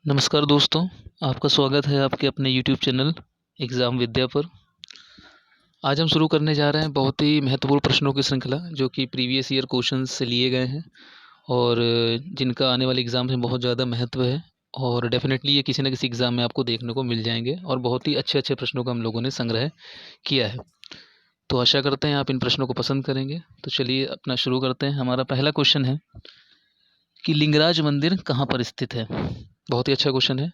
नमस्कार दोस्तों, आपका स्वागत है आपके अपने यूट्यूब चैनल एग्ज़ाम विद्या पर। आज हम शुरू करने जा रहे हैं बहुत ही महत्वपूर्ण प्रश्नों की श्रृंखला जो कि प्रीवियस ईयर क्वेश्चंस से लिए गए हैं और जिनका आने वाले एग्ज़ाम में बहुत ज़्यादा महत्व है और डेफ़िनेटली ये किसी न किसी एग्ज़ाम में आपको देखने को मिल जाएँगे और बहुत ही अच्छे-अच्छे प्रश्नों का हम लोगों ने संग्रह किया है। तो आशा करते हैं आप इन प्रश्नों को पसंद करेंगे। तो चलिए अपना शुरू करते हैं। हमारा पहला क्वेश्चन है कि लिंगराज मंदिर कहाँ पर स्थित है? बहुत ही अच्छा क्वेश्चन है।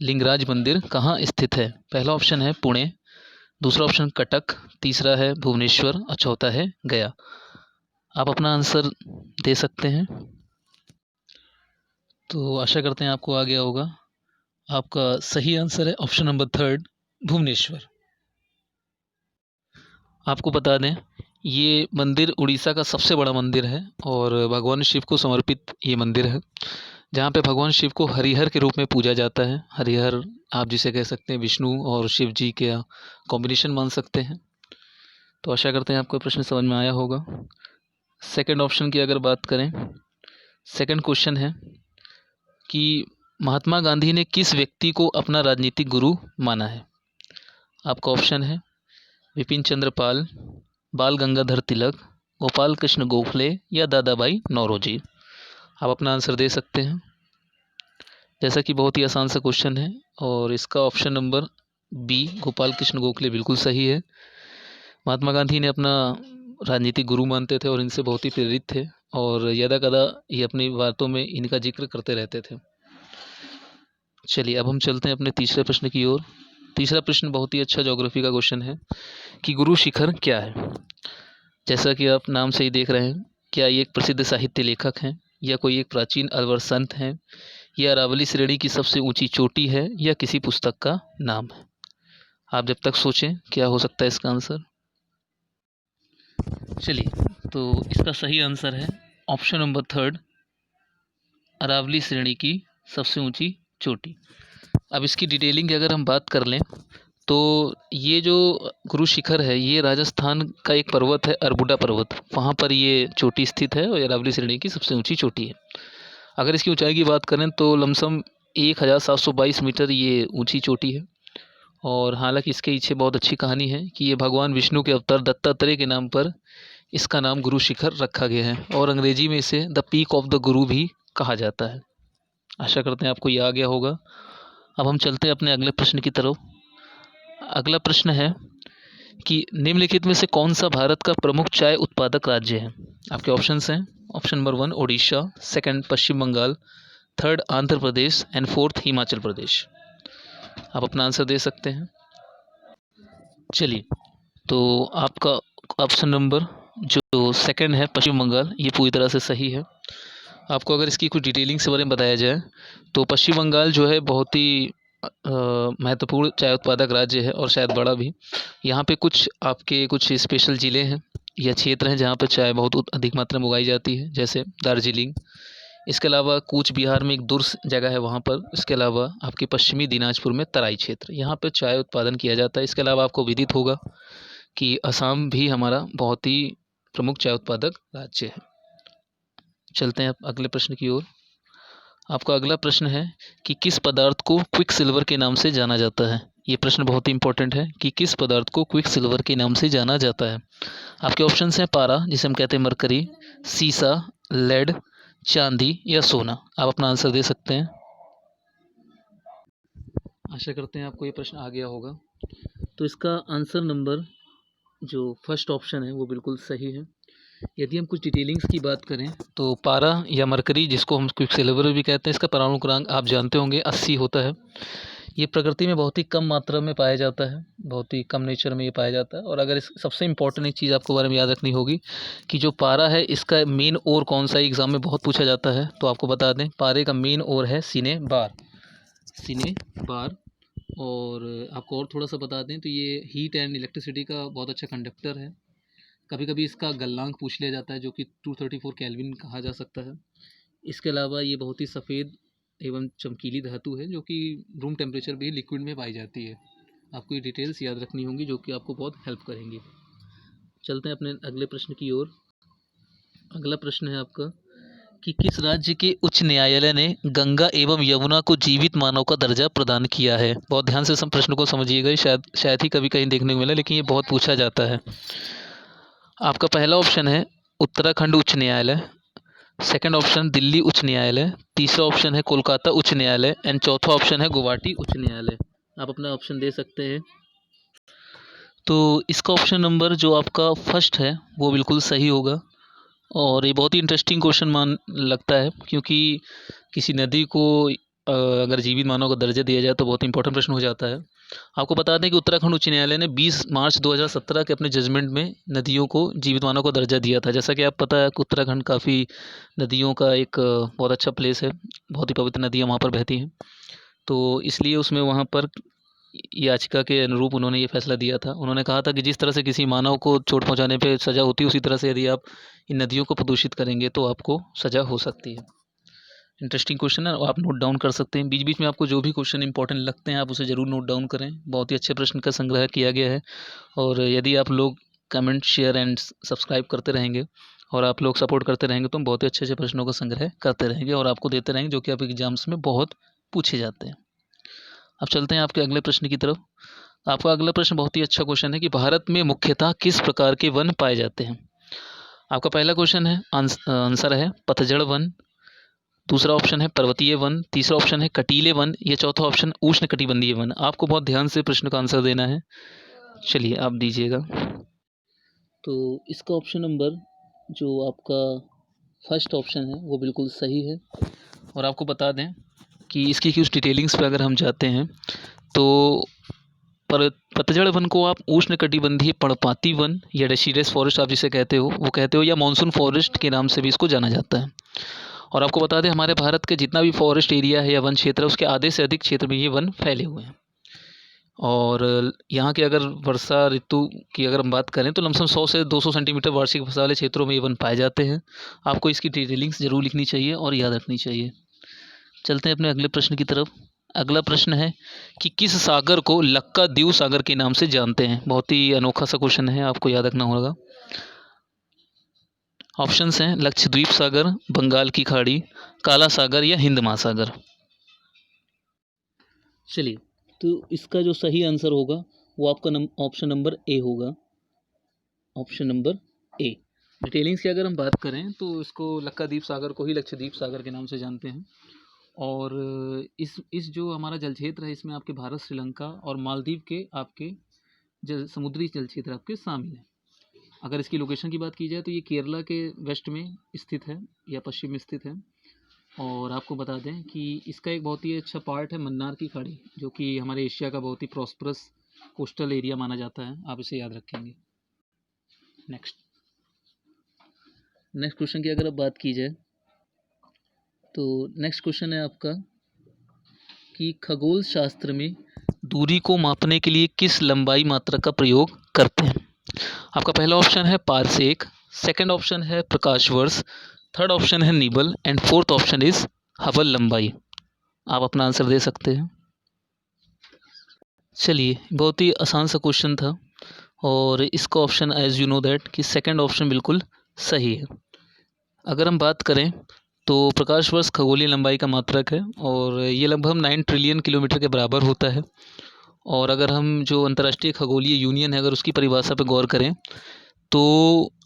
लिंगराज मंदिर कहाँ स्थित है? पहला ऑप्शन है पुणे, दूसरा ऑप्शन कटक, तीसरा है भुवनेश्वर और चौथा है गया। आप अपना आंसर दे सकते हैं। तो आशा करते हैं आपको आ गया होगा। आपका सही आंसर है ऑप्शन नंबर थर्ड, भुवनेश्वर। आपको बता दें, ये मंदिर उड़ीसा का सबसे बड़ा मंदिर है और भगवान शिव को समर्पित ये मंदिर है, जहाँ पे भगवान शिव को हरिहर के रूप में पूजा जाता है। हरिहर आप जिसे कह सकते हैं विष्णु और शिव जी के कॉम्बिनेशन मान सकते हैं। तो आशा करते हैं आपको प्रश्न समझ में आया होगा। सेकंड ऑप्शन की अगर बात करें, सेकंड क्वेश्चन है कि महात्मा गांधी ने किस व्यक्ति को अपना राजनीतिक गुरु माना है? आपका ऑप्शन है विपिन चंद्र पाल, बाल गंगाधर तिलक, गोपाल कृष्ण गोखले या दादा भाई नौरोजी। आप अपना आंसर दे सकते हैं। जैसा कि बहुत ही आसान सा क्वेश्चन है और इसका option number B Gopal Krishna Gokhale बिल्कुल सही है। महात्मा गांधी ने अपना राजनीतिक गुरु मानते थे और इनसे बहुत ही प्रेरित थे और यदा कदा ये अपनी बातों में इनका जिक्र करते रहते थे। चलिए अब हम चलते हैं अपने तीसरे प्रश्न की ओर। तीसरा प्रश्न बहुत ही अच्छा ज्योग्राफी का क्वेश्चन है कि गुरु शिखर क्या है? जैसा कि आप नाम से ही देख रहे हैं, क्या ये एक प्रसिद्ध साहित्य लेखक हैं या कोई एक प्राचीन अलवर संत हैं या अरावली श्रेणी की सबसे ऊंची चोटी है या किसी पुस्तक का नाम है? आप जब तक सोचें क्या हो सकता है इसका आंसर। चलिए, तो इसका सही आंसर है ऑप्शन नंबर थर्ड, अरावली श्रेणी की सबसे ऊंची चोटी। अब इसकी डिटेलिंग की अगर हम बात कर लें तो ये जो गुरु शिखर है ये राजस्थान का एक पर्वत है, अरबुडा पर्वत, वहाँ पर ये चोटी स्थित है और अरावली श्रेणी की सबसे ऊंची चोटी है। अगर इसकी ऊंचाई की बात करें तो लमसम 1722 मीटर ये ऊंची चोटी है और हालांकि इसके पीछे बहुत अच्छी कहानी है कि ये भगवान विष्णु के अवतार दत्तात्रेय के नाम पर इसका नाम गुरु शिखर रखा गया है और अंग्रेजी में इसे द पीक ऑफ द गुरु भी कहा जाता है। आशा करते हैं आपको ये आ गया होगा। अब हम चलते हैं अपने अगले प्रश्न की तरफ। अगला प्रश्न है कि निम्नलिखित में से कौन सा भारत का प्रमुख चाय उत्पादक राज्य है? आपके ऑप्शंस हैं option number one Odisha, second Paschim Bangal, third Andhra Pradesh and fourth Himachal Pradesh. आप अपना आंसर दे सकते हैं। चलिए, तो आपका ऑप्शन नंबर जो सेकंड है पश्चिम बंगाल, ये पूरी तरह से सही है। आपको अगर इसकी कुछ डिटेलिंग से बारे में बताया जाए तो पश्चिम बंगाल जो है बहुत ही महत्वपूर्ण चाय उत्पादक राज्य है और शायद बड़ा भी। यहाँ पे कुछ स्पेशल ज़िले हैं या क्षेत्र हैं जहाँ पे चाय बहुत अधिक मात्रा में उगाई जाती है, जैसे दार्जिलिंग। इसके अलावा कूच बिहार में एक दुर्स जगह है वहाँ पर। इसके अलावा आपके पश्चिमी दिनाजपुर में तराई क्षेत्र, यहाँ पे चाय उत्पादन किया जाता है। इसके अलावा आपको विदित होगा कि असम भी हमारा बहुत ही प्रमुख चाय उत्पादक राज्य है। चलते हैं अब अगले प्रश्न की ओर। आपका अगला प्रश्न है कि किस पदार्थ को क्विक सिल्वर के नाम से जाना जाता है? ये प्रश्न बहुत ही इंपॉर्टेंट है कि किस पदार्थ को क्विक सिल्वर के नाम से जाना जाता है। आपके ऑप्शंस हैं पारा जिसे हम कहते हैं मरकरी, सीसा, लेड, चांदी या सोना। आप अपना आंसर दे सकते हैं। आशा करते हैं आपको ये प्रश्न आ गया होगा। तो इसका आंसर नंबर जो फर्स्ट ऑप्शन है वो बिल्कुल सही है। यदि हम कुछ डिटेलिंग्स की बात करें तो पारा या मरकरी, जिसको हम क्विक सिल्वर भी कहते हैं, इसका परमाणु क्रमांक आप जानते होंगे 80 होता है। ये प्रकृति में बहुत ही कम मात्रा में पाया जाता है, बहुत ही कम नेचर में ये पाया जाता है। और अगर इस सबसे इम्पोर्टेंट एक चीज़ आपको बारे में याद रखनी होगी कि जो पारा है इसका मेन ओर कौन सा एग्ज़ाम में बहुत पूछा जाता है, तो आपको बता दें पारे का मेन ओर है सीने बार, सीने बार। और आपको और थोड़ा सा बता दें तो ये हीट एंड इलेक्ट्रिसिटी का बहुत अच्छा कंडक्टर है। कभी कभी इसका गलनांक पूछ लिया जाता है जो कि 234 केल्विन कहा जा सकता है। इसके अलावा ये बहुत ही सफ़ेद एवं चमकीली धातु है जो कि रूम टेम्परेचर भी लिक्विड में पाई जाती है। आपको ये डिटेल्स याद रखनी होंगी जो कि आपको बहुत हेल्प करेंगी। चलते हैं अपने अगले प्रश्न की ओर। अगला प्रश्न है आपका कि किस राज्य के उच्च न्यायालय ने गंगा एवं यमुना को जीवित मानव का दर्जा प्रदान किया है? बहुत ध्यान से प्रश्न को समझिएगा, शायद ही कभी कहीं देखने को मिला, लेकिन ये बहुत पूछा जाता है। आपका पहला ऑप्शन है उत्तराखंड उच्च न्यायालय, सेकंड ऑप्शन दिल्ली उच्च न्यायालय, तीसरा ऑप्शन है कोलकाता उच्च न्यायालय एंड चौथा ऑप्शन है गुवाहाटी उच्च न्यायालय। आप अपना ऑप्शन दे सकते हैं। तो इसका ऑप्शन नंबर जो आपका फर्स्ट है वो बिल्कुल सही होगा। और ये बहुत ही इंटरेस्टिंग क्वेश्चन मान लगता है, क्योंकि किसी नदी को अगर जीवित मानव का दर्जा दिया जाए तो बहुत इंपॉर्टेंट प्रश्न हो जाता है। आपको बता दें कि उत्तराखंड उच्च न्यायालय ने 20 मार्च 2017 के अपने जजमेंट में नदियों को जीवित मानव का दर्जा दिया था। जैसा कि आप पता है कि उत्तराखंड काफ़ी नदियों का एक बहुत अच्छा प्लेस है, बहुत ही पवित्र नदियाँ वहाँ पर बहती हैं, तो इसलिए उसमें वहाँ पर याचिका के अनुरूप उन्होंने ये फैसला दिया था। उन्होंने कहा था कि जिस तरह से किसी मानव को चोट पहुँचाने पे सज़ा होती है, उसी तरह से यदि आप इन नदियों को प्रदूषित करेंगे तो आपको सज़ा हो सकती है। इंटरेस्टिंग क्वेश्चन है, आप नोट डाउन कर सकते हैं। बीच बीच में आपको जो भी क्वेश्चन इंपॉर्टेंट लगते हैं आप उसे ज़रूर नोट डाउन करें। बहुत ही अच्छे प्रश्न का संग्रह किया गया है, और यदि आप लोग कमेंट, शेयर एंड सब्सक्राइब करते रहेंगे और आप लोग सपोर्ट करते रहेंगे तो हम बहुत ही अच्छे अच्छे प्रश्नों का संग्रह करते रहेंगे और आपको देते रहेंगे, जो कि आपके एग्जाम्स में बहुत पूछे जाते हैं। अब चलते हैं आपके अगले प्रश्न की तरफ। आपका अगला प्रश्न बहुत ही अच्छा क्वेश्चन है कि भारत में मुख्यतः किस प्रकार के वन पाए जाते हैं? आपका पहला क्वेश्चन है, आंसर है पतझड़ वन, दूसरा ऑप्शन है पर्वतीय वन, तीसरा ऑप्शन है कटीले वन, या चौथा ऑप्शन उष्णकटिबंधीय वन। आपको बहुत ध्यान से प्रश्न का आंसर देना है। चलिए आप दीजिएगा। तो इसका ऑप्शन नंबर जो आपका फर्स्ट ऑप्शन है वो बिल्कुल सही है। और आपको बता दें कि इसकी कुछ डिटेलिंग्स पे अगर हम जाते हैं तो पतझड़ वन को आप उष्णकटिबंधीय पर्णपाती वन या डेसिडस फॉरेस्ट आप जिसे कहते हो वो कहते हो, या मानसून फॉरेस्ट के नाम से भी इसको जाना जाता है। और आपको बता दें हमारे भारत के जितना भी फॉरेस्ट एरिया है या वन क्षेत्र है उसके आधे से अधिक क्षेत्र में ये वन फैले हुए हैं। और यहाँ के अगर वर्षा ऋतु की अगर हम बात करें तो लमसम 100 से 200 सेंटीमीटर वार्षिक वर्षा वाले क्षेत्रों में ये वन पाए जाते हैं। आपको इसकी डिटेलिंग्स ज़रूर लिखनी चाहिए और याद रखनी चाहिए। चलते हैं अपने अगले प्रश्न की तरफ। अगला प्रश्न है कि किस सागर को लक्काद्वीप सागर के नाम से जानते हैं? बहुत ही अनोखा सा क्वेश्चन है, आपको याद रखना होगा। ऑप्शंस हैं लक्षद्वीप सागर, बंगाल की खाड़ी, काला सागर या हिंद महासागर। चलिए, तो इसका जो सही आंसर होगा वो आपका ऑप्शन नंबर ए होगा। Option number A. डिटेलिंग्स की अगर हम बात करें तो इसको लक्काद्वीप सागर को ही लक्षद्वीप सागर के नाम से जानते हैं। और इस जो हमारा जल क्षेत्र है इसमें आपके भारत, श्रीलंका और मालदीव के आपके जल समुद्री जल क्षेत्र आपके शामिल हैं। अगर इसकी लोकेशन की बात की जाए तो ये केरला के वेस्ट में स्थित है या पश्चिम में स्थित है। और आपको बता दें कि इसका एक बहुत ही अच्छा पार्ट है मन्नार की खाड़ी, जो कि हमारे एशिया का बहुत ही प्रॉस्परस कोस्टल एरिया माना जाता है। आप इसे याद रखेंगे। नेक्स्ट क्वेश्चन की अगर अब बात की जाए तो नेक्स्ट क्वेश्चन है आपका कि खगोल शास्त्र में दूरी को मापने के लिए किस लंबाई मात्रक का प्रयोग करते हैं? आपका पहला ऑप्शन है पारसेक, सेकंड ऑप्शन है प्रकाश वर्ष, थर्ड ऑप्शन है nibble and fourth option is Hubble लंबाई। आप अपना आंसर दे सकते हैं। चलिए, बहुत ही आसान सा क्वेश्चन था और इसका option as you know that कि सेकंड ऑप्शन बिल्कुल सही है। अगर हम बात करें तो प्रकाश वर्ष खगोलीय लंबाई का मात्रक है और ये लगभग 9 ट्रिलियन किलोमीटर के बराबर होता है। और अगर हम जो अंतर्राष्ट्रीय खगोलीय यूनियन है अगर उसकी परिभाषा पर गौर करें तो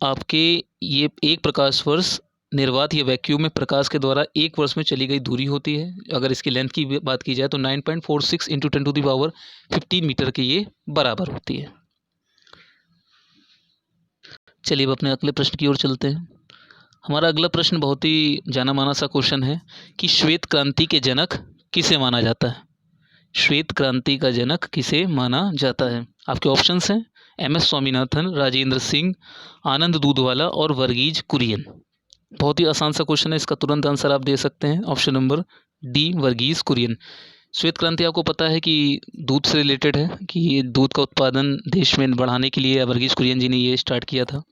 आपके ये एक प्रकाश वर्ष निर्वात या वैक्यूम में प्रकाश के द्वारा एक वर्ष में चली गई दूरी होती है। अगर इसकी लेंथ की बात की जाए तो 9.46 इंटू 10⁻15 मीटर के ये बराबर होती है। चलिए अब अपने अगले प्रश्न की ओर चलते हैं। हमारा अगला प्रश्न बहुत ही जाना माना सा क्वेश्चन है कि श्वेत क्रांति के जनक किसे माना जाता है? श्वेत क्रांति का जनक किसे माना जाता है? आपके ऑप्शंस हैं एम.एस. स्वामीनाथन, राजेंद्र सिंह, आनंद दूधवाला और वर्गीज कुरियन। बहुत ही आसान सा क्वेश्चन है, इसका तुरंत आंसर आप दे सकते हैं। Option number D Verghese Kurien. श्वेत क्रांति आपको पता है कि दूध से रिलेटेड है, कि दूध का उत्पादन देश में बढ़ाने के लिए वर्गीज कुरियन जी ने ये स्टार्ट किया था।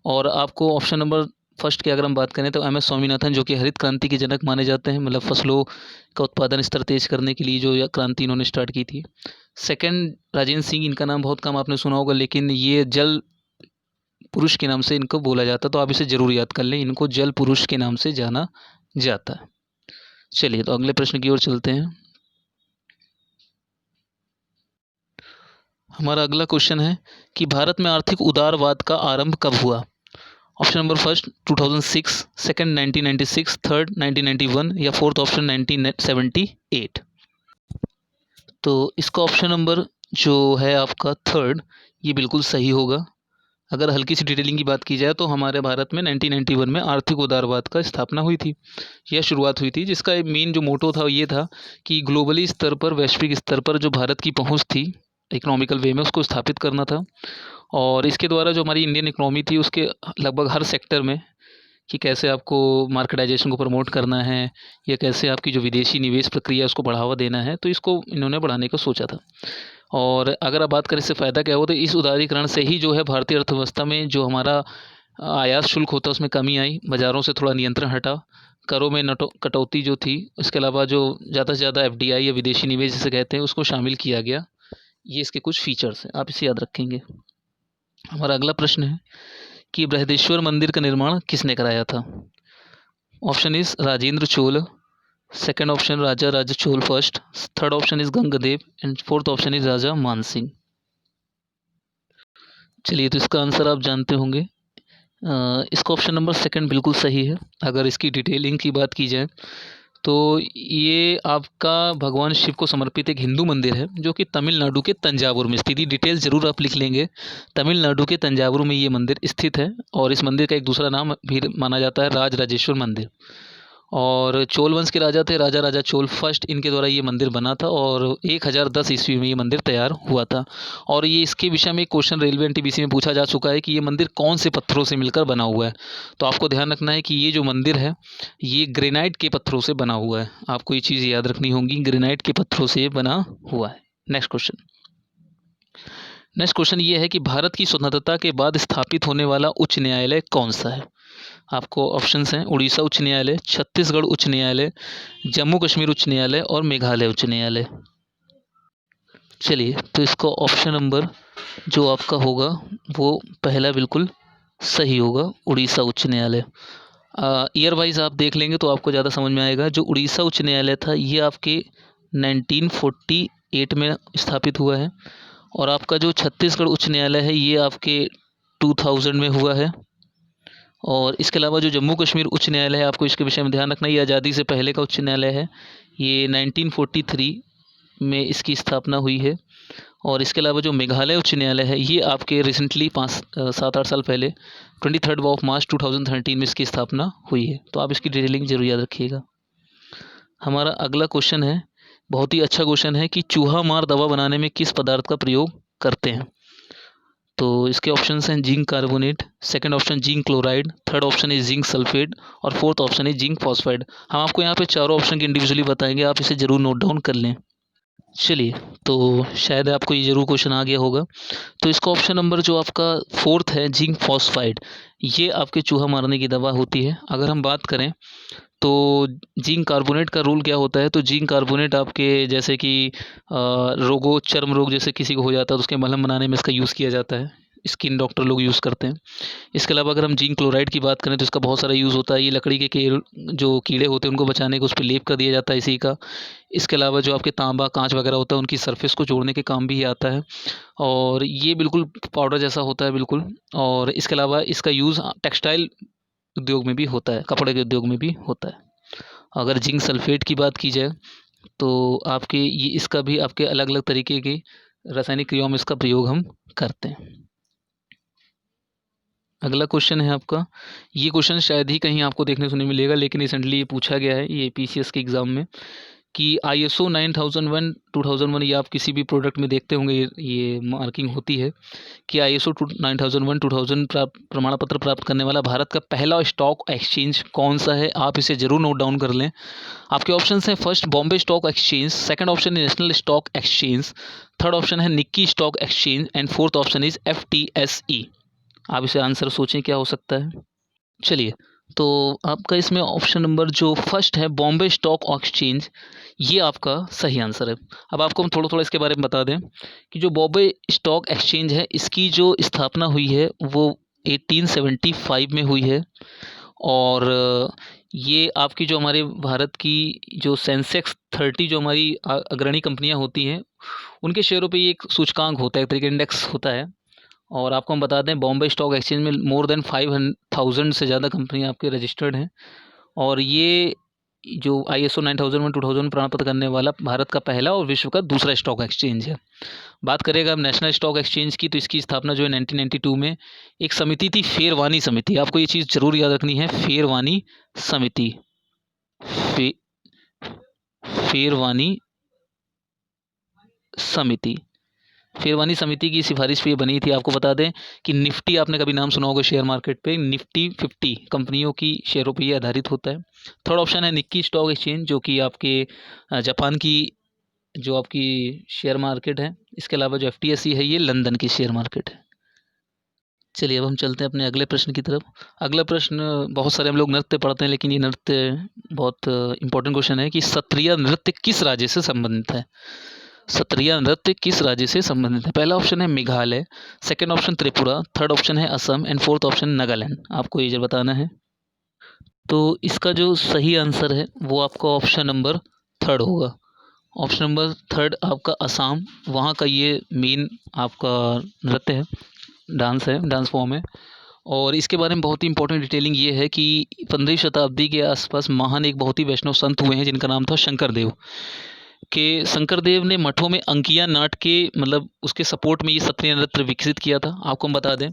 और आपको ऑप्शन नंबर फर्स्ट की अगर हम बात करें तो एम.एस. स्वामीनाथन, जो कि हरित क्रांति के जनक माने जाते हैं, मतलब फसलों का उत्पादन स्तर तेज करने के लिए जो क्रांति इन्होंने स्टार्ट की थी। सेकंड राजेंद्र सिंह, इनका नाम बहुत कम आपने सुना होगा, लेकिन ये जल पुरुष के नाम से इनको बोला जाता है, तो आप इसे ज़रूर याद कर लें, इनको जल पुरुष के नाम से जाना जाता है। चलिए तो अगले प्रश्न की ओर चलते हैं। हमारा अगला क्वेश्चन है कि भारत में आर्थिक उदारवाद का आरंभ कब हुआ? Option number first 2006, second 1996, third 1991 या फोर्थ ऑप्शन 1978। तो इसका ऑप्शन नंबर जो है आपका थर्ड, ये बिल्कुल सही होगा। अगर हल्की सी डिटेलिंग की बात की जाए तो हमारे भारत में 1991 में आर्थिक उदारवाद का स्थापना हुई थी, यह शुरुआत हुई थी, जिसका मेन जो मोटो था ये था कि ग्लोबली स्तर पर, वैश्विक स्तर पर जो भारत की पहुंच थी इकोनॉमिकल वे में, उसको स्थापित करना था। और इसके द्वारा जो हमारी इंडियन इकोनॉमी थी उसके लगभग हर सेक्टर में, कि कैसे आपको मार्केटाइजेशन को प्रमोट करना है या कैसे आपकी जो विदेशी निवेश प्रक्रिया है उसको बढ़ावा देना है, तो इसको इन्होंने बढ़ाने का सोचा था। और अगर आप बात करें इससे फ़ायदा क्या हुआ, तो इस उदारीकरण से ही जो है भारतीय अर्थव्यवस्था में जो हमारा आयात शुल्क होता है उसमें कमी आई, बाज़ारों से थोड़ा नियंत्रण हटा, करों में कटौती जो थी, इसके अलावा जो ज़्यादा से ज़्यादा एफडीआई या विदेशी निवेश जिसे कहते हैं उसको शामिल किया गया। ये इसके कुछ फीचर्स हैं, आप इसे याद रखेंगे। हमारा अगला प्रश्न है कि बृहदेश्वर मंदिर का निर्माण किसने कराया था? Option is Rajendra Chola, second option Raja Raja Chola first, third option is Gangdev and fourth option is Raja Mansingh. चलिए तो इसका आंसर आप जानते होंगे। इसका ऑप्शन नंबर सेकंड बिल्कुल सही है। अगर इसकी डिटेलिंग की बात की जाए तो ये आपका भगवान शिव को समर्पित एक हिंदू मंदिर है जो कि तमिलनाडु के तंजावुर में स्थित है। डिटेल ज़रूर आप लिख लेंगे, तमिलनाडु के तंजावुर में ये मंदिर स्थित है। और इस मंदिर का एक दूसरा नाम भी माना जाता है राजराजेश्वर मंदिर। और चोल वंश के राजा थे राजा राजा चोल फर्स्ट, इनके द्वारा ये मंदिर बना था और 1010 ईस्वी में ये मंदिर तैयार हुआ था। और ये इसके विषय में क्वेश्चन रेलवे एनटीपीसी में पूछा जा चुका है कि ये मंदिर कौन से पत्थरों से मिलकर बना हुआ है। तो आपको ध्यान रखना है कि ये जो मंदिर है ये ग्रेनाइट के पत्थरों से बना हुआ है। आपको ये चीज़ याद रखनी होगी, ग्रेनाइट के पत्थरों से बना हुआ है। नेक्स्ट क्वेश्चन ये है कि भारत की स्वतंत्रता के बाद स्थापित होने वाला उच्च न्यायालय कौन सा है? आपको ऑप्शंस हैं उड़ीसा उच्च न्यायालय, छत्तीसगढ़ उच्च न्यायालय, जम्मू कश्मीर उच्च न्यायालय और मेघालय उच्च न्यायालय। चलिए तो इसका ऑप्शन नंबर जो आपका होगा वो पहला बिल्कुल सही होगा, उड़ीसा उच्च न्यायालय। ईयर वाइज आप देख लेंगे तो आपको ज़्यादा समझ में आएगा। जो उड़ीसा उच्च न्यायालय था ये आपके 1948 में स्थापित हुआ है और आपका जो छत्तीसगढ़ उच्च न्यायालय है ये आपके 2000 में हुआ है। और इसके अलावा जो जम्मू कश्मीर उच्च न्यायालय है, आपको इसके विषय में ध्यान रखना, ये आज़ादी से पहले का उच्च न्यायालय है, ये 1943 में इसकी स्थापना हुई है। और इसके अलावा जो मेघालय उच्च न्यायालय है ये आपके रिसेंटली 7-8 साल पहले 23 मार्च 2013 में इसकी स्थापना हुई है। तो आप इसकी डिटेलिंग जरूर याद रखिएगा। हमारा अगला क्वेश्चन है, बहुत ही अच्छा क्वेश्चन है कि चूहा मार दवा बनाने में किस पदार्थ का प्रयोग करते हैं? तो इसके ऑप्शंस हैं zinc carbonate, second option zinc chloride, third option है जिंक सल्फेट और फोर्थ ऑप्शन है जिंक फॉस्फाइड। हम आपको यहाँ पे चारों ऑप्शन की इंडिविजुअली बताएंगे, आप इसे ज़रूर नोट डाउन कर लें। चलिए तो शायद आपको ये ज़रूर क्वेश्चन आ गया होगा। तो इसका ऑप्शन नंबर जो आपका फोर्थ है जिंक फॉस्फाइड, ये आपके चूहा मारने की दवा होती है। अगर हम बात करें तो जिंक कार्बोनेट का रोल क्या होता है, तो जिंक कार्बोनेट आपके जैसे कि रोगों, चर्म रोग जैसे किसी को हो जाता है तो उसके मलहम बनाने में इसका यूज़ किया जाता है, स्किन डॉक्टर लोग यूज़ करते हैं। इसके अलावा अगर हम जिंक क्लोराइड की बात करें तो इसका बहुत सारा यूज़ होता है, ये लकड़ी के जो कीड़े होते हैं उनको बचाने को उस पर लेप कर दिया जाता है इसी का। इसके अलावा जो आपके तांबा कांच वगैरह होता है उनकी सरफेस को जोड़ने के काम भी आता है और ये बिल्कुल पाउडर जैसा होता है बिल्कुल। और इसके अलावा इसका यूज़ टेक्सटाइल उद्योग में भी होता है, कपड़े के उद्योग में भी होता है। अगर जिंक सल्फेट की बात की जाए तो आपके ये इसका भी आपके अलग अलग तरीके की रासायनिक क्रियाओं में इसका प्रयोग हम करते हैं। अगला क्वेश्चन है आपका, ये क्वेश्चन शायद ही कहीं आपको देखने सुनने मिलेगा लेकिन रिसेंटली ये पूछा गया है ये पीसीएस के एग्ज़ाम में कि ISO 9001 2001, ये आप किसी भी प्रोडक्ट में देखते होंगे ये मार्किंग होती है कि ISO 9001 2000 प्रमाण पत्र प्राप्त करने वाला भारत का पहला स्टॉक एक्सचेंज कौन सा है? आप इसे ज़रूर नोट डाउन कर लें। आपके ऑप्शंस हैं first Bombay stock exchange, second option है national stock exchange, third option है Nikkei stock exchange and fourth option is FTSE। आप इसे आंसर सोचें क्या हो सकता है। चलिए तो आपका इसमें ऑप्शन नंबर जो फर्स्ट है बॉम्बे स्टॉक एक्सचेंज, ये आपका सही आंसर है। अब आपको हम थोड़ा थोड़ा इसके बारे में बता दें कि जो बॉम्बे स्टॉक एक्सचेंज है इसकी जो स्थापना हुई है वो 1875 में हुई है। और ये आपकी जो हमारे भारत की जो सेंसेक्स 30 जो हमारी अग्रणी कंपनियां होती हैं उनके शेयरों पे ये एक सूचकांक होता है, एक तरीके इंडेक्स होता है। और आपको हम बता दें बॉम्बे स्टॉक एक्सचेंज में मोर देन 5,000 से ज़्यादा कंपनियां आपके रजिस्टर्ड हैं। और ये जो ISO 9001 2000 प्रमाण पत्र करने वाला भारत का पहला और विश्व का दूसरा स्टॉक एक्सचेंज है। बात करेगा अब नेशनल स्टॉक एक्सचेंज की, तो इसकी स्थापना जो है 1992 में एक समिति थी, फेरवानी समिति। आपको ये चीज़ जरूर याद रखनी है, फेरवानी समिति। फे, फेरवानी समिति फेरवानी समिति की सिफारिश पे बनी थी। आपको बता दें कि निफ्टी, आपने कभी नाम सुना होगा शेयर मार्केट पे, निफ्टी 50 कंपनियों की शेयरों पे ये आधारित होता है। थर्ड ऑप्शन है निक्की स्टॉक एक्सचेंज, जो कि आपके जापान की जो आपकी शेयर मार्केट है। इसके अलावा जो FTSE है ये लंदन की शेयर मार्केट है। चलिए अब हम चलते हैं अपने अगले प्रश्न की तरफ। अगला प्रश्न, बहुत सारे हम लोग नृत्य पढ़ते हैं लेकिन ये नृत्य बहुत इंपॉर्टेंट क्वेश्चन है कि सत्रिया नृत्य किस राज्य से संबंधित है। सत्रिया नृत्य किस राज्य से संबंधित है। पहला ऑप्शन है Meghalaya, second option Tripura, third option है Assam and fourth option Nagaland. आपको ये जो बताना है। तो इसका जो सही आंसर है वो आपका ऑप्शन नंबर थर्ड होगा। ऑप्शन नंबर थर्ड आपका असम, वहाँ का ये मेन आपका नृत्य है, डांस फॉर्म है। और इसके बारे में बहुत ही इंपॉर्टेंट डिटेलिंग ये है कि 15वीं शताब्दी के आसपास महान एक बहुत ही वैष्णव संत हुए हैं जिनका नाम था शंकरदेव। शंकरदेव ने मठों में अंकिया नाट के मतलब उसके सपोर्ट में ये सत्रिय नृत्य विकसित किया था। आपको हम बता दें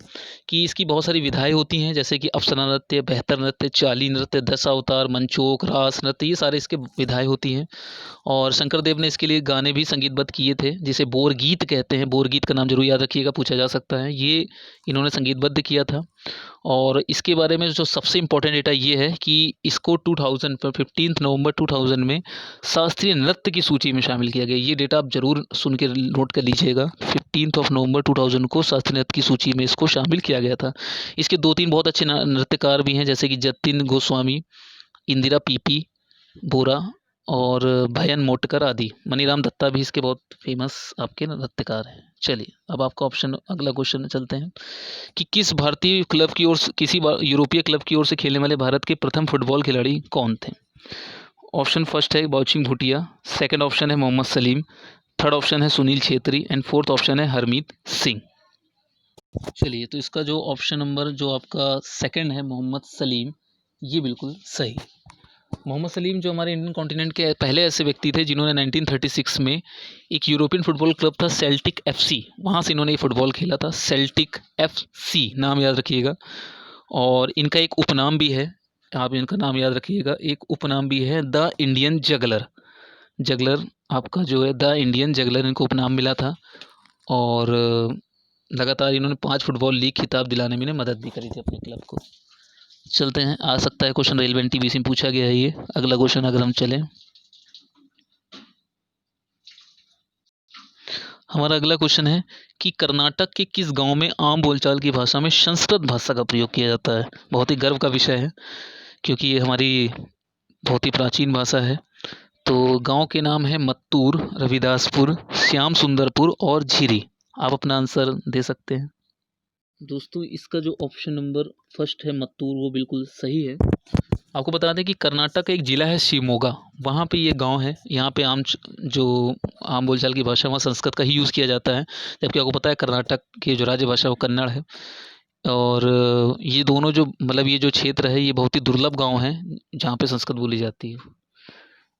कि इसकी बहुत सारी विधाएं होती हैं, जैसे कि अप्सरा नृत्य, बेहतर नृत्य, चाली नृत्य, दशावतार, मंचोक, रास नृत्य, ये सारे इसके विधाएं होती हैं। और शंकरदेव ने इसके लिए गाने भी संगीतबद्ध किए थे, जिसे बोर गीत कहते हैं। बोर गीत का नाम जरूर याद रखिएगा, पूछा जा सकता है। ये इन्होंने संगीतबद्ध किया था। और इसके बारे में जो सबसे इम्पोर्टेंट डेटा ये है कि इसको 2000 पर 15 नवंबर 2000 में शास्त्रीय नृत्य की सूची में शामिल किया गया। ये डेटा आप जरूर सुन के नोट कर लीजिएगा। 15 नवंबर 2000 को शास्त्रीय नृत्य की सूची में इसको शामिल किया गया था। इसके 2-3 बहुत अच्छे नृत्यकार भी हैं, जैसे कि जतिन गोस्वामी, इंदिरा पीपी बोरा और भयन मोटकर आदि। मनीराम दत्ता भी इसके बहुत फेमस आपके नृत्यकार हैं। चलिए अब आपका ऑप्शन, अगला क्वेश्चन चलते हैं कि किस भारतीय क्लब की ओर से, किसी यूरोपीय क्लब की ओर से खेलने वाले भारत के प्रथम फुटबॉल खिलाड़ी कौन थे। ऑप्शन फर्स्ट है बाउचिंग भूटिया, सेकंड ऑप्शन है मोहम्मद सलीम, थर्ड ऑप्शन है Sunil Chhetri and fourth option है हरमीत सिंह। चलिए तो इसका जो ऑप्शन नंबर जो आपका सेकंड है मोहम्मद सलीम, ये बिल्कुल सही। मोहम्मद सलीम जो हमारे इंडियन कॉन्टिनेंट के पहले ऐसे व्यक्ति थे जिन्होंने 1936 में एक यूरोपियन फुटबॉल क्लब था सेल्टिक FC, वहाँ से इन्होंने ये फुटबॉल खेला था। सेल्टिक FC नाम याद रखिएगा। और इनका एक उपनाम भी है, आप इनका नाम याद रखिएगा, एक उपनाम भी है द इंडियन जगलर। जगलर आपका जो है द इंडियन जगलर, इनको उपनाम मिला था। और लगातार इन्होंने 5 फुटबॉल लीग खिताब दिलाने में मदद भी करी थी अपने क्लब को। चलते हैं, आ सकता है क्वेश्चन रेलवे NTPC में पूछा गया है ये। अगला क्वेश्चन अगर हम चलें, हमारा अगला क्वेश्चन है कि कर्नाटक के किस गांव में आम बोलचाल की भाषा में संस्कृत भाषा का प्रयोग किया जाता है। बहुत ही गर्व का विषय है क्योंकि ये हमारी बहुत ही प्राचीन भाषा है। तो गांव के नाम है मत्तूर, रविदासपुर, श्याम सुंदरपुर और झीरी। आप अपना आंसर दे सकते हैं। दोस्तों इसका जो ऑप्शन नंबर फर्स्ट है मत्तूर, वो बिल्कुल सही है। आपको बता दें कि कर्नाटक का एक ज़िला है शिवमोगा, वहाँ पे ये गांव है। यहाँ पे जो आम बोलचाल की भाषा वहाँ संस्कृत का ही यूज़ किया जाता है, जबकि आपको पता है कर्नाटक की जो राज्य भाषा वो कन्नड़ है। और ये दोनों जो मतलब ये जो क्षेत्र है ये बहुत ही दुर्लभ गांव है जहाँ पे संस्कृत बोली जाती है।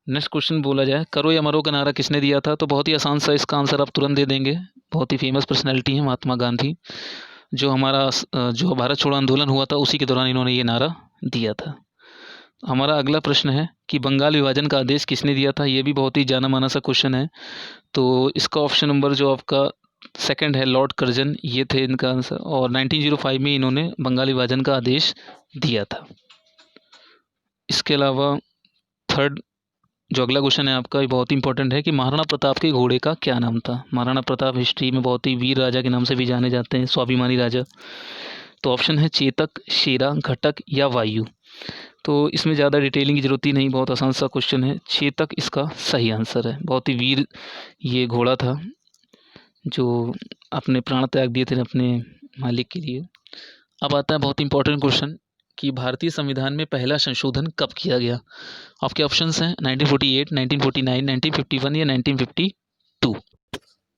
नेक्स्ट क्वेश्चन बोला जाए, करो या मरो का नारा किसने दिया था, तो बहुत ही आसान सा इसका आंसर आप तुरंत दे देंगे। बहुत ही फेमस पर्सनैलिटी है महात्मा गांधी। जो हमारा जो भारत छोड़ो आंदोलन हुआ था उसी के दौरान इन्होंने ये नारा दिया था। हमारा अगला प्रश्न है कि बंगाल विभाजन का आदेश किसने दिया था। ये भी बहुत ही जाना माना सा क्वेश्चन है। तो इसका ऑप्शन नंबर जो आपका सेकंड है लॉर्ड कर्जन, ये थे इनका आंसर। और 1905 में इन्होंने बंगाल विभाजन का आदेश दिया था। इसके अलावा थर्ड जो अगला क्वेश्चन है आपका, ये बहुत ही इंपॉर्टेंट है कि महाराणा प्रताप के घोड़े का क्या नाम था। महाराणा प्रताप हिस्ट्री में बहुत ही वीर राजा के नाम से भी जाने जाते हैं, स्वाभिमानी राजा। तो ऑप्शन है चेतक, शेरा, घटक या वायु। तो इसमें ज़्यादा डिटेलिंग की जरूरत ही नहीं, बहुत आसान सा क्वेश्चन है। चेतक इसका सही आंसर है। बहुत ही वीर ये घोड़ा था जो अपने प्राण त्याग दिए थे अपने मालिक के लिए। अब आता है बहुत इंपॉर्टेंट क्वेश्चन कि भारतीय संविधान में पहला संशोधन कब किया गया। आपके ऑप्शंस हैं 1948, 1949, 1951 या 1952।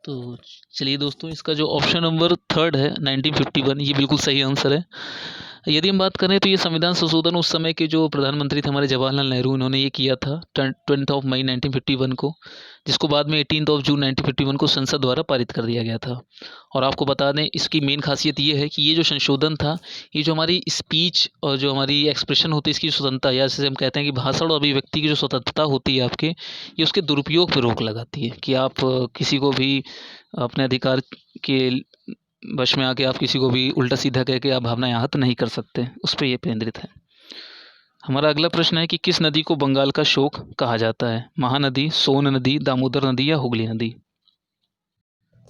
तो चलिए दोस्तों, इसका जो ऑप्शन नंबर थर्ड है 1951, ये बिल्कुल सही आंसर है। यदि हम बात करें तो ये संविधान संशोधन उस समय के जो प्रधानमंत्री थे हमारे जवाहरलाल नेहरू, इन्होंने ये किया था 20 मई 1951 को, जिसको बाद में 18 जून 1951 को संसद द्वारा पारित कर दिया गया था। और आपको बता दें, इसकी मेन खासियत ये है कि ये जो संशोधन था, ये जो हमारी स्पीच और जो हमारी एक्सप्रेशन होती है, इसकी स्वतंत्रता, या जैसे हम कहते हैं कि भाषण और अभिव्यक्ति की जो स्वतंत्रता होती है आपके, ये उसके दुरुपयोग पर रोक लगाती है कि आप किसी को भी अपने अधिकार के वश में आके आप किसी को भी उल्टा सीधा कह के आप भावनाएं आहत नहीं कर सकते, उस पर यह केंद्रित है। हमारा अगला प्रश्न है कि किस नदी को बंगाल का शोक कहा जाता है। महानदी, सोन नदी, दामोदर नदी या हुगली नदी।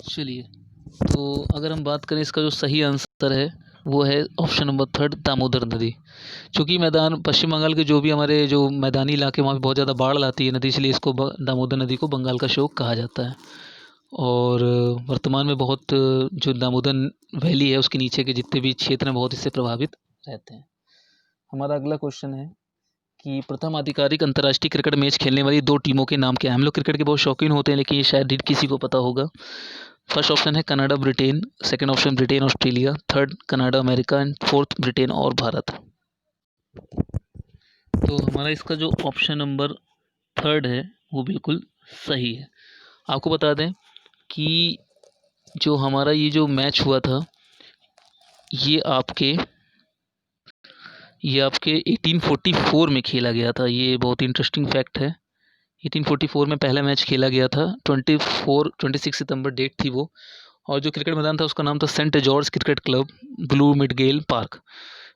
चलिए, तो अगर हम बात करें, इसका जो सही आंसर है वो है ऑप्शन नंबर थर्ड, दामोदर नदी। क्योंकि पश्चिम बंगाल के जो भी हमारे जो मैदानी इलाके, वहाँ पे बहुत ज़्यादा बाढ़ लाती है नदी, इसलिए इसको दामोदर नदी को बंगाल का शोक कहा जाता है। और वर्तमान में बहुत जो दामोदर वैली है उसके नीचे के जितने भी क्षेत्र हैं बहुत इससे प्रभावित रहते हैं। हमारा अगला क्वेश्चन है कि प्रथम आधिकारिक अंतर्राष्ट्रीय क्रिकेट मैच खेलने वाली 2 टीमों के नाम क्या हैं। हम लोग क्रिकेट के बहुत शौकीन होते हैं, लेकिन ये शायद किसी को पता होगा। फर्स्ट ऑप्शन है Canada Britain, second option Britain Australia, third Canada America and fourth Britain और भारत। तो हमारा इसका जो ऑप्शन नंबर थर्ड है वो बिल्कुल सही है। आपको बता दें कि जो हमारा ये जो मैच हुआ था, ये आपके 1844 में खेला गया था। ये बहुत इंटरेस्टिंग फैक्ट है। 1844 में पहला मैच खेला गया था। 26 सितंबर डेट थी वो। और जो क्रिकेट मैदान था उसका नाम था Saint George cricket club, blue Midgel park,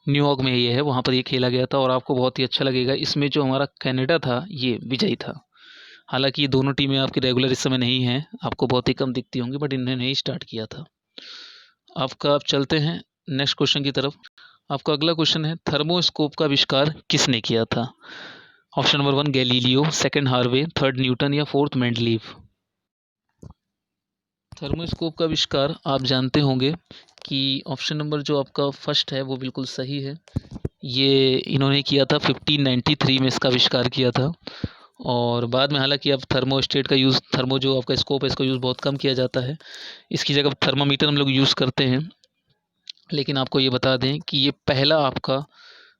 New York में ये है, वहाँ पर ये खेला गया था। और आपको बहुत ही अच्छा लगेगा, इसमें जो हमारा कनाडा था ये विजयी था। हालांकि ये दोनों टीमें आपकी रेगुलर इस समय नहीं हैं, आपको बहुत ही कम दिखती होंगी, बट इन्होंने ही स्टार्ट किया था। आप चलते हैं नेक्स्ट क्वेश्चन की तरफ। आपका अगला क्वेश्चन है, थर्मोस्कोप का आविष्कार किसने किया था। Option number 1 Galileo, second Harvey, third Newton या फोर्थ मेंडलीव। थर्मोस्कोप का आविष्कार आप जानते होंगे कि ऑप्शन नंबर जो आपका फर्स्ट है वो बिल्कुल सही है। ये इन्होंने किया था 1593 में इसका आविष्कार किया था। और बाद में हालांकि अब थर्मोस्टेट का यूज़, थर्मो जो आपका स्कोप है इसका यूज़ बहुत कम किया जाता है। इसकी जगह थर्मामीटर हम लोग यूज़ करते हैं। लेकिन आपको ये बता दें कि ये पहला आपका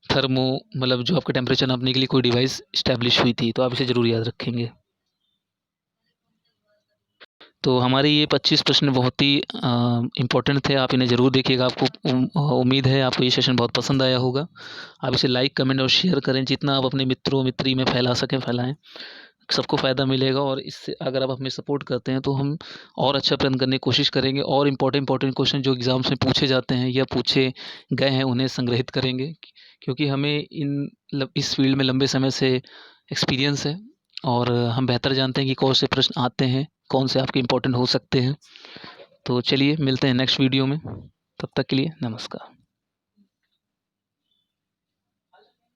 थर्मो मतलब जो आपका टेम्परेचर नापने के लिए कोई डिवाइस इस्टेब्लिश हुई थी, तो आप इसे ज़रूर याद रखेंगे। तो हमारे ये 25 प्रश्न बहुत ही इम्पोर्टेंट थे, आप इन्हें ज़रूर देखिएगा। आपको उम्मीद है आपको ये सेशन बहुत पसंद आया होगा। आप इसे लाइक, कमेंट और शेयर करें, जितना आप अपने मित्रों मित्री में फैला सकें फैलाएं, सबको फ़ायदा मिलेगा। और इससे अगर आप हमें सपोर्ट करते हैं तो हम और अच्छा प्रयत्न करने की कोशिश करेंगे, और इम्पोर्टेंट क्वेश्चन जो एग्ज़ाम्स में पूछे जाते हैं या पूछे गए हैं उन्हें संग्रहित करेंगे। क्योंकि हमें इस फील्ड में लंबे समय से एक्सपीरियंस है और हम बेहतर जानते हैं कि कौन से प्रश्न आते हैं, कौन से आपके इम्पोर्टेंट हो सकते हैं। तो चलिए मिलते हैं नेक्स्ट वीडियो में, तब तक के लिए नमस्कार।